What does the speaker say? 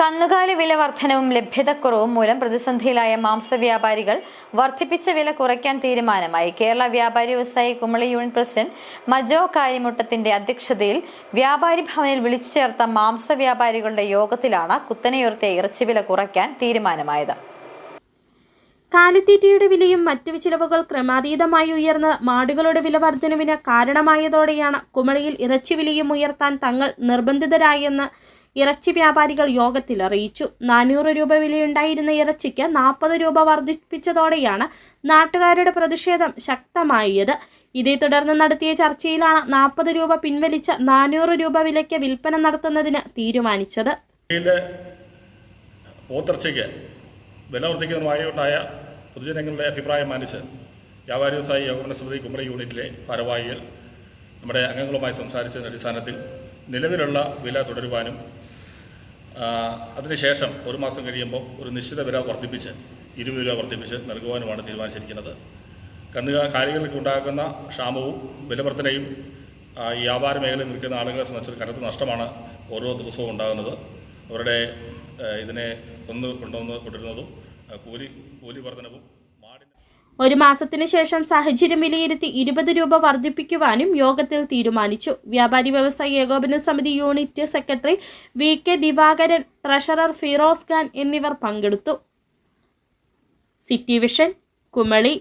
കന്നുകാലി വില വർധനവും ലഭ്യതക്കുറവും മൂലം പ്രതിസന്ധിയിലായ മാംസവ്യാപാരികൾ വർദ്ധിപ്പിച്ച വില കുറയ്ക്കാൻ തീരുമാനമായി. കേരള വ്യാപാരി വ്യവസായി കുമളി യൂണിയൻ പ്രസിഡന്റ് മജോ കാര്യമുട്ടത്തിന്റെ അധ്യക്ഷതയിൽ വ്യാപാരി ഭവനിൽ വിളിച്ചു ചേർത്ത മാംസവ്യാപാരികളുടെ യോഗത്തിലാണ് കുത്തനെയുയർത്തിയ ഇറച്ചിവില കുറയ്ക്കാൻ തീരുമാനമായത്. കാലിത്തീറ്റയുടെ വിലയും മറ്റു ചിലവുകൾ ക്രമാതീതമായി ഉയർന്ന് മാടുകളുടെ വില വർധനവിന് കാരണമായതോടെയാണ് കുമളിയിൽ ഇറച്ചി വിലയും ഉയർത്താൻ തങ്ങൾ നിർബന്ധിതരായെന്ന് ഇറച്ചി വ്യാപാരികൾ യോഗത്തിൽ അറിയിച്ചു. 400 രൂപ വിലയുണ്ടായിരുന്ന ഇറച്ചിക്ക് 40 രൂപ വർദ്ധിപ്പിച്ചതോടെയാണ് നാട്ടുകാരുടെ പ്രതിഷേധം ശക്തമായത്. ഇതേ തുടർന്ന് നടത്തിയ ചർച്ചയിലാണ് 40 രൂപ പിൻവലിച്ച് 400 രൂപ വിലയ്ക്ക് വിൽപ്പന നടത്തുന്നതിന് തീരുമാനിച്ചത്. വില വർദ്ധിക്കുന്നതുമായുണ്ടായ പൊതുജനങ്ങളുടെ അഭിപ്രായം മാനിച്ച് വ്യാപാരി വ്യവസായി ഏകോപന സമിതി കുമളി യൂണിറ്റിലെ ഭാരവാഹികൾ നമ്മുടെ അംഗങ്ങളുമായി സംസാരിച്ചതിൻ്റെ അടിസ്ഥാനത്തിൽ നിലവിലുള്ള വില തുടരുവാനും അതിനുശേഷം ഒരു മാസം കഴിയുമ്പോൾ ഒരു നിശ്ചിത വില വർദ്ധിപ്പിച്ച് 20 രൂപ വർദ്ധിപ്പിച്ച് നൽകുവാനുമാണ് തീരുമാനിച്ചിരിക്കുന്നത്. കാലികൾക്ക് ഉണ്ടാകുന്ന ക്ഷാമവും വിലവർധനയും ഈ വ്യാപാര മേഖലയിൽ നിൽക്കുന്ന ആളുകളെ സംബന്ധിച്ച് കനത്ത നഷ്ടമാണ് ഓരോ ദിവസവും ഉണ്ടാകുന്നത്. അവരുടെ ഇതിനെ കൊണ്ടുവരുന്നതും കൂലി വർധനവും ഒരു മാസത്തിനു ശേഷം സാഹചര്യം വിലയിരുത്തി 20 രൂപ വർദ്ധിപ്പിക്കുവാനും യോഗത്തിൽ തീരുമാനിച്ചു. വ്യാപാരി വ്യവസായി ഏകോപന സമിതി unit secretary VK Divakaran, treasurer Firoz Khan എന്നിവർ പങ്കെടുത്തു. City vision, Kumily.